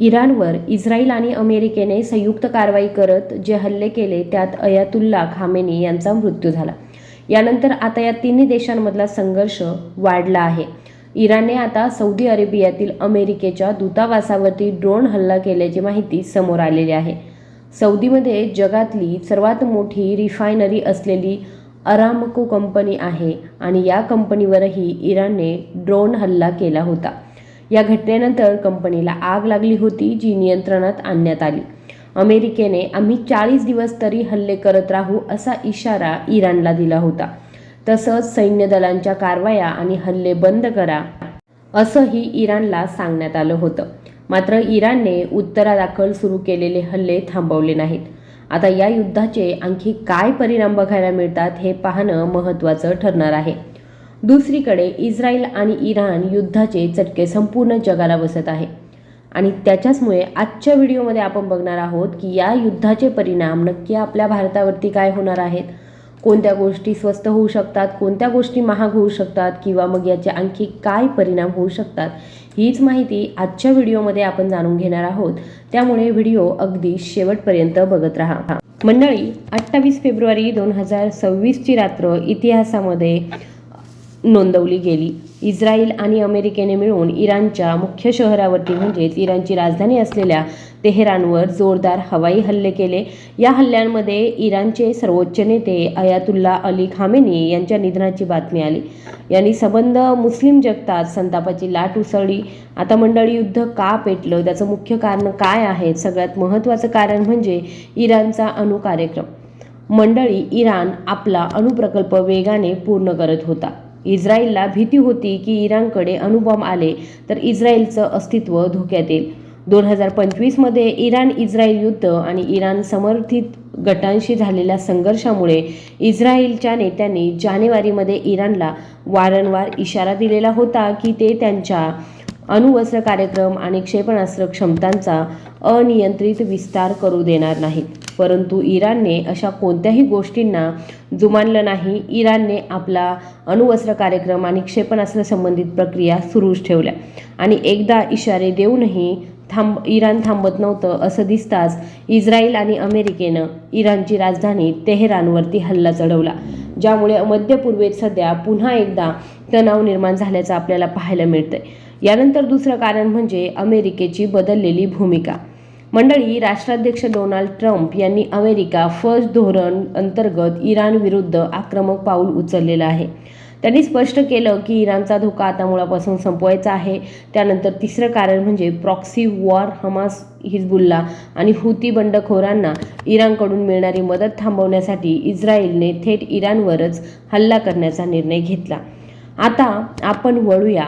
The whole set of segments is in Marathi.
इराणवर इस्रायल आणि अमेरिकेने संयुक्त कारवाई करत जे हल्ले केले त्यात अयातुल्ला खामेनी यांचा मृत्यू झाला. यानंतर आता या तिन्ही देशांमधला संघर्ष वाढला आहे. इराणने आता सौदी अरेबियातील अमेरिकेच्या दूतावासावरती ड्रोन हल्ला केल्याची माहिती समोर आलेली आहे. सौदीमध्ये जगातली सर्वात मोठी रिफायनरी असलेली अरामको कंपनी आहे आणि या कंपनीवरही इराणने ड्रोन हल्ला केला होता. या घटनेनंतर कंपनीला आग लागली होती, जी नियंत्रणात आणण्यात आली. अमेरिकेने आम्ही 40 दिवस तरी हल्ले करत राहू असा इशारा इराणला दिला होता. तसंच सैन्य दलांच्या कारवाया आणि हल्ले बंद करा असंही इराणला सांगण्यात आलं होतं. मात्र इराणने उत्तरादाखल सुरू केलेले हल्ले थांबवले नाहीत. आता या युद्धाचे आणखी काय परिणाम बघायला मिळतात हे पाहणं महत्त्वाचं ठरणार आहे. दुसरीकडे इस्रायल आणि इराण युद्धाचे चटके संपूर्ण जगाला बसत आहे आणि त्याच्याचमुळे आजच्या व्हिडिओमध्ये आपण बघणार आहोत की या युद्धाचे परिणाम नक्की आपल्या भारतावरती काय होणार आहेत, कोणत्या गोष्टी स्वस्त होऊ शकतात, कोणत्या गोष्टी महाग होऊ शकतात किंवा मग याचे आणखी काय परिणाम होऊ शकतात, हीच माहिती आजच्या व्हिडिओमध्ये आपण जाणून घेणार आहोत. त्यामुळे व्हिडिओ अगदी शेवटपर्यंत बघत राहा. मंडळी, 28 फेब्रुवारी 2026ची रात्र इतिहासामध्ये नोंदवली गेली. इस्रायल आणि अमेरिकेने मिळून इराणच्या मुख्य शहरावरती म्हणजेच इराणची राजधानी असलेल्या तेहरानवर जोरदार हवाई हल्ले केले. या हल्ल्यांमध्ये इराणचे सर्वोच्च नेते अयातुल्ला अली खामेनी यांच्या निधनाची बातमी आली. यांनी संबंध मुस्लिम जगतात संतापाची लाट उसळली. आता मंडळी, युद्ध का पेटलं, त्याचं मुख्य कारण काय आहे? सगळ्यात महत्त्वाचं कारण म्हणजे इराणचा अणुकार्यक्रम. मंडळी, इराण आपला अणुप्रकल्प वेगाने पूर्ण करत होता. इस्रायलला भीती होती की इराणकडे अणुबॉम्ब आले तर इस्रायलचं अस्तित्व धोक्यात येईल. 2025मध्ये इराण-इस्रायल युद्ध आणि इराण समर्थित गटांशी झालेल्या संघर्षामुळे इस्रायलच्या नेत्यांनी जानेवारीमध्ये इराणला वारंवार इशारा दिलेला होता की ते त्यांच्या अणुअस्त्र कार्यक्रम आणि क्षेपणास्त्र क्षमतांचा अनियंत्रित विस्तार करू देणार नाहीत. परंतु इराणने अशा कोणत्याही गोष्टींना जुमानलं नाही. इराणने आपला अणुअस्त्र कार्यक्रम आणि क्षेपणास्त्र संबंधित प्रक्रिया सुरूच ठेवल्या आणि एकदा इशारे देऊनही इराण थांबत नव्हतं. असं दिसताच इस्रायल आणि अमेरिकेनं इराणची राजधानी तेहरानवरती हल्ला चढवला, ज्यामुळे मध्य पूर्वेत सध्या पुन्हा एकदा तणाव निर्माण झाल्याचं आपल्याला पाहायला मिळतंय. यानंतर दुसरं कारण म्हणजे अमेरिकेची बदललेली भूमिका. मंडळी, राष्ट्राध्यक्ष डोनाल्ड ट्रम्प यांनी अमेरिका फर्स्ट धोरण अंतर्गत इराण विरुद्ध आक्रमक पाऊल उचललेलं आहे. त्यांनी स्पष्ट केलं की इराणचा धोका आता मुळापासून संपवायचा आहे. त्यानंतर तिसरं कारण म्हणजे प्रॉक्सी वॉर. हमास, हिजबुल्ला आणि हुती बंडखोरांना इराणकडून मिळणारी मदत थांबवण्यासाठी इस्रायलने थेट इराणवरच हल्ला करण्याचा निर्णय घेतला. आता आपण वळूया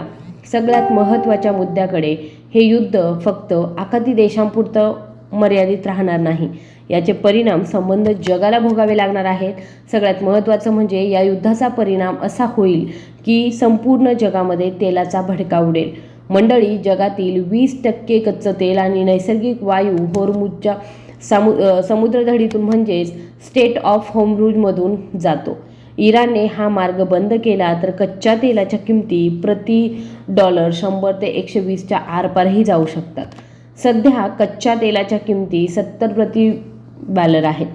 सगळ्यात महत्त्वाच्या मुद्द्याकडे. हे युद्ध फक्त आखाती देशांपुरतं मर्यादित राहणार नाही. याचे परिणाम संबंध जगाला भोगावे लागणार आहेत. सगळ्यात महत्त्वाचं म्हणजे या युद्धाचा परिणाम असा होईल की संपूर्ण जगामध्ये तेलाचा भडका उडेल. मंडळी, जगातील 20% कच्चं तेल आणि नैसर्गिक वायू होर्मुझच्या समुद्रधडीतून म्हणजेच स्टेट ऑफ होर्मुझमधून जातो. इराणने हा मार्ग बंद केला तर कच्च्या तेलाच्या किमती प्रति डॉलर 100 ते 120च्या आरपारही जाऊ शकतात. सध्या कच्च्या तेलाच्या किमती 70 प्रति बॅरल आहेत.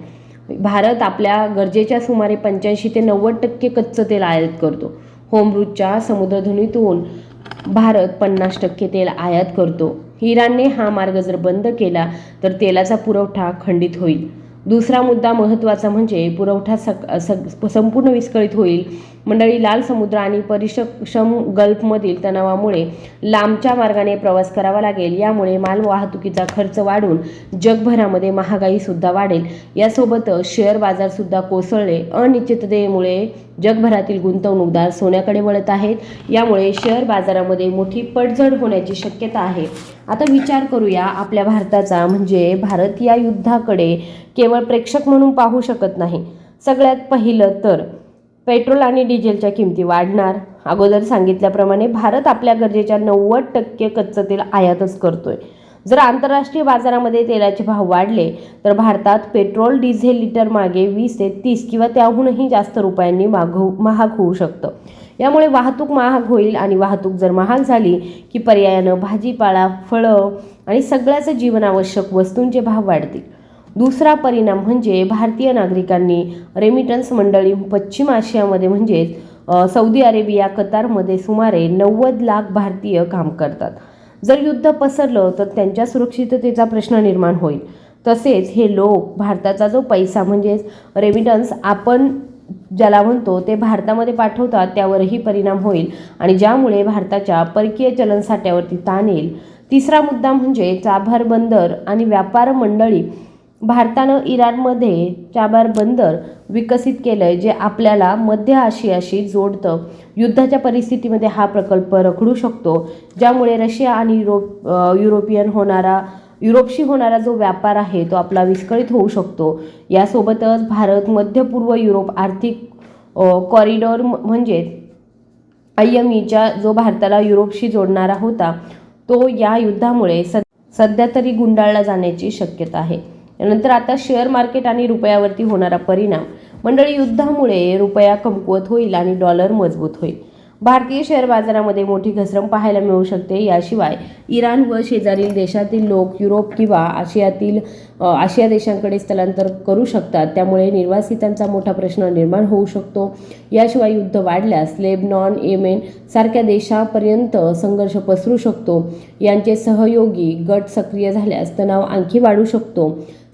भारत आपल्या गरजेच्या सुमारे 85 ते 90% कच्चं तेल आयात करतो. होर्मुझच्या समुद्रधुनीतून भारत 50% तेल आयात करतो. इराणने हा मार्ग जर बंद केला तर तेलाचा पुरवठा खंडित होईल. दुसरा मुद्दा महत्त्वाचा म्हणजे पुरवठा संपूर्ण विस्कळीत होईल. मंडळी, लाल समुद्र आणि परिक्षम गल्फमधील तणावामुळे लांबच्या मार्गाने प्रवास करावा लागेल. यामुळे माल वाहतुकीचा खर्च वाढून जगभरामध्ये महागाईसुद्धा वाढेल. यासोबतच शेअर बाजारसुद्धा कोसळले. अनिश्चिततेमुळे जगभरातील गुंतवणूकदार सोन्याकडे वळत आहेत. यामुळे शेअर बाजारामध्ये मोठी पडझड होण्याची शक्यता आहे. आता विचार करूया आपल्या भारताचा. म्हणजे भारत या युद्धाकडे केवळ प्रेक्षक म्हणून पाहू शकत नाही. सगळ्यात पहिलं तर पेट्रोल आणि डिझेलच्या किमती वाढणार. अगोदर सांगितल्याप्रमाणे भारत आपल्या गरजेच्या 90% कच्चं तेल आयातच करतोय. जर आंतरराष्ट्रीय बाजारामध्ये तेलाचे भाव वाढले तर भारतात पेट्रोल डिझेल लिटर मागे 20 ते 30 किंवा त्याहूनही जास्त रुपयांनी महाग होऊ शकतं. यामुळे वाहतूक महाग होईल आणि वाहतूक जर महाग झाली की पर्यायानं भाजीपाला, फळं आणि सगळ्याच जीवनावश्यक वस्तूंचे भाव वाढतील. दुसरा परिणाम म्हणजे भारतीय नागरिकांनी रेमिटन्स मंडळी पश्चिम आशियामध्ये म्हणजेच सौदी अरेबिया, कतारमध्ये सुमारे 90 लाख भारतीय काम करतात. जर युद्ध पसरलं तर त्यांच्या सुरक्षिततेचा प्रश्न निर्माण होईल. तसेच हे लोक भारताचा जो पैसा म्हणजेच रेमिटन्स आपण ज्याला म्हणतो ते भारतामध्ये पाठवतात त्यावरही परिणाम होईल आणि ज्यामुळे भारताच्या परकीय चलन साठ्यावरती ताण येईल. तिसरा मुद्दा म्हणजे चाबार बंदर आणि व्यापार मंडळी. भारतानं इराणमध्ये चाबार बंदर विकसित केलंय जे आपल्याला मध्य आशियाशी जोडतं. युद्धाच्या परिस्थितीमध्ये हा प्रकल्प रखडू शकतो, ज्यामुळे रशिया आणि युरोपशी होणारा जो व्यापार आहे तो आपला विस्कळीत होऊ शकतो. यासोबतच भारत मध्य पूर्व युरोप आर्थिक कॉरिडॉर म्हणजेच IMEच्या जो भारताला युरोपशी जोडणारा होता तो या युद्धामुळे सध्या तरी गुंडाळला जाण्याची शक्यता आहे. यानंतर आता शेअर मार्केट आणि रुपयावरती होणारा परिणाम. मंडळी, युद्धामुळे रुपया कमकुवत होईल आणि डॉलर मजबूत होईल. भारतीय शेअर बाजारामध्ये मोठी घसरण पाहायला मिळू शकते. याशिवाय इराण व शेजारील देशातील लोक युरोप किंवा आशिया देशांकडे स्थलांतर करू शकतात, त्यामुळे निर्वासितांचा मोठा प्रश्न निर्माण होऊ शकतो. याशिवाय युद्ध वाढल्यास लेबनॉन, येमेन सारख्या देशापर्यंत संघर्ष पसरू शकतो. यांचे सहयोगी गट सक्रिय झाल्यास तणाव आणखी वाढू शकतो.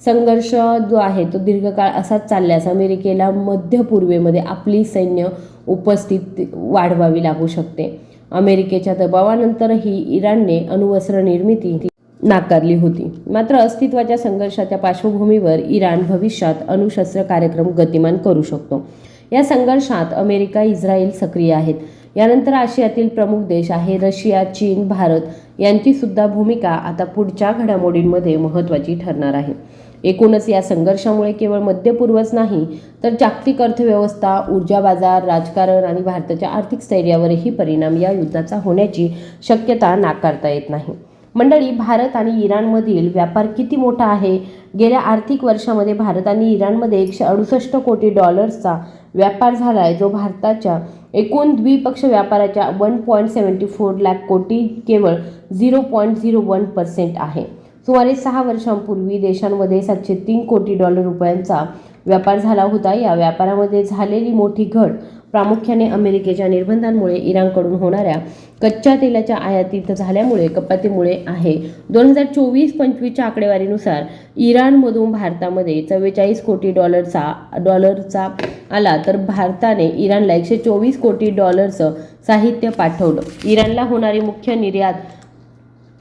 संघर्ष जो आहे तो दीर्घकाळ असाच चालल्यास अमेरिकेला मध्य पूर्वेमध्ये आपली सैन्य उपस्थिती वाढवावी लागू शकते. अमेरिकेच्या दबावानंतरही इराणने अणुवस्त्र निर्मिती नाकारली होती. मात्र अस्तित्वाच्या संघर्षाच्या पार्श्वभूमीवर इराण भविष्यात अणुशस्त्र कार्यक्रम गतिमान करू शकतो. या संघर्षात अमेरिका, इस्रायल सक्रिय आहेत. यानंतर आशियातील प्रमुख देश आहे रशिया, चीन, भारत यांची सुद्धा भूमिका आता पुढच्या घडामोडींमध्ये महत्त्वाची ठरणार आहे. एकूणच या संघर्षामुळे केवळ मध्य पूर्वच नाही तर जागतिक अर्थव्यवस्था, ऊर्जा बाजार, राजकारण आणि भारताच्या आर्थिक स्थैर्यावरही परिणाम या युद्धाचा होण्याची शक्यता नाकारता येत नाही. मंडळी, भारत आणि इराणमधील व्यापार किती मोठा आहे? गेल्या आर्थिक वर्षामध्ये भारत आणि इराणमध्ये 168 कोटी डॉलर्सचा व्यापार झाला आहे, जो भारताच्या एकूण द्विपक्षीय व्यापाराच्या 1.74 लाख कोटी केवळ 0.01% आहे. सुमारे 6 वर्षांपूर्वी देशांमध्ये 703 कोटी डॉलर रुपयांचा व्यापार झाला होता. या व्यापारामध्ये झालेली मोठी घट प्रामुख्याने अमेरिकेच्या निर्बंधांमुळे इराणकडून होणाऱ्या कच्च्या तेलाच्या आयातीत झाल्यामुळे कपातीमुळे आहे. 2024-25च्या आकडेवारीनुसार इराणमधून भारतामध्ये 44 कोटी डॉलरचा आला तर भारताने इराणला 124 कोटी डॉलरचं साहित्य पाठवलं. इराणला होणारी मुख्य निर्यात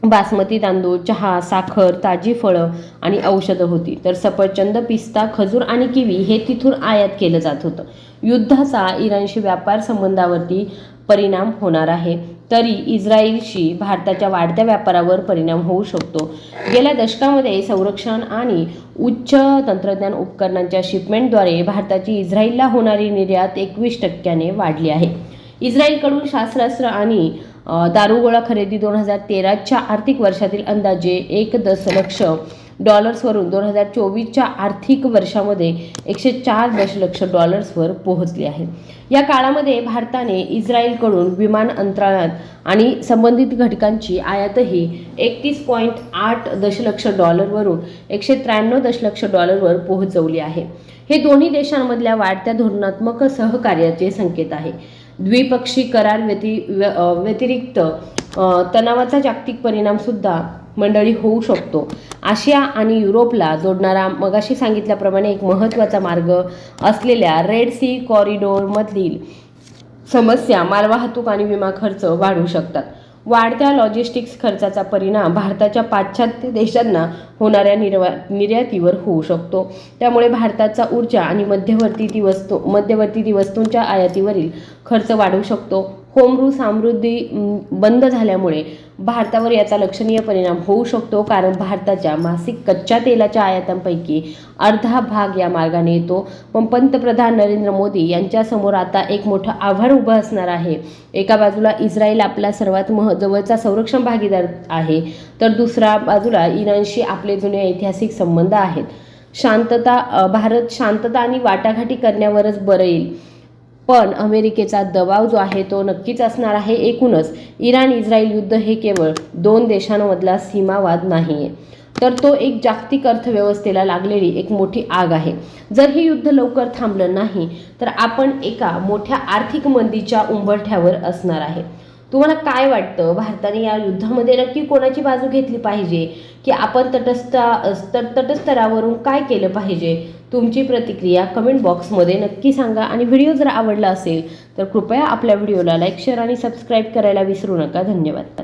बासमती तांदूळ, चहा, साखर, ताजी फळं आणि औषधं होती, तर सफरचंद, पिस्ता, खजूर आणि किवी हे तिथून आयात केलं जात होतं. युद्धाचा इराणशी व्यापार संबंधावरती परिणाम होणार आहे, तरी इस्रायलशी भारताच्या वाढत्या व्यापारावर परिणाम होऊ शकतो. गेल्या दशकामध्ये संरक्षण आणि उच्च तंत्रज्ञान उपकरणांच्या शिपमेंटद्वारे भारताची इस्रायलला होणारी निर्यात 21% वाढली आहे. इस्रायलकडून शस्त्रास्त्र आणि दारुगोळा खरेदी 2013च्या आर्थिक वर्षातील अंदाजे 1 दशलक्ष डॉलर्सवरून 2024च्या आर्थिक वर्षामध्ये 104 दशलक्ष डॉलर्सवर पोहोचली आहे. या काळामध्ये भारताने इस्रायलकडून विमान अंतराळ आणि संबंधित घटकांची आयातही 31.8 दशलक्ष डॉलरवरून 193 दशलक्ष डॉलरवर पोहोचवली आहे. हे दोन्ही देशांमधल्या वाढत्या धोरणात्मक सहकार्याचे संकेत आहे. द्विपक्षीय करार व्यतिरिक्त तणावाचा जागतिक परिणाम सुद्धा मंडळी होऊ शकतो. आशिया आणि युरोपला जोडणारा मगाशी सांगितल्याप्रमाणे एक महत्त्वाचा मार्ग असलेल्या रेड सी कॉरिडॉरमधील समस्या, मालवाहतूक आणि विमा खर्च वाढू शकतात. वाढत्या लॉजिस्टिक्स खर्चाचा परिणाम भारताच्या पाश्चात्य देशांना होणाऱ्या निर्यातीवर होऊ शकतो. त्यामुळे भारताचा ऊर्जा आणि मध्यवर्ती वस्तूंच्या आयातीवरील खर्च वाढू शकतो. होमरू समृद्धी बंद झाल्यामुळे भारतावर याचा लक्षणीय परिणाम होऊ शकतो, कारण भारताच्या मासिक कच्च्या तेलाच्या आयातांपैकी अर्धा भाग या मार्गाने येतो. पण पंतप्रधान नरेंद्र मोदी यांच्यासमोर आता एक मोठं आव्हान उभं असणार आहे. एका बाजूला इस्रायल आपला सर्वात जवळचा संरक्षण भागीदार आहे, तर दुसऱ्या बाजूला इराणशी आपले जुने ऐतिहासिक संबंध आहेत. भारत शांतता आणि वाटाघाटी करण्यावरच बरं येईल. पण अमेरिकेचा दबाव जो आहे तो नक्कीच असणार आहे. एकूणच इराण इस्रायल युद्ध हे केवळ 2 देशांमधला सीमावाद नाही आहे, तर तो एक जागतिक अर्थव्यवस्थेला लागलेली एक मोठी आग आहे. जर हे युद्ध लवकर थांबलं नाही तर आपण एका मोठ्या आर्थिक मंदीच्या उंबरठ्यावर असणार आहे. तुम्हाला काय वाटतं, भारताने या युद्धामध्ये नक्की कोणाची बाजू घेतली पाहिजे, की आपण तटस्थरावरून काय केलं पाहिजे? तुमची प्रतिक्रिया कमेंट बॉक्समध्ये नक्की सांगा. आणि व्हिडिओ जर आवडला असेल तर कृपया आपल्या व्हिडिओला लाईक, शेअर आणि सबस्क्राईब करायला विसरू नका. धन्यवाद.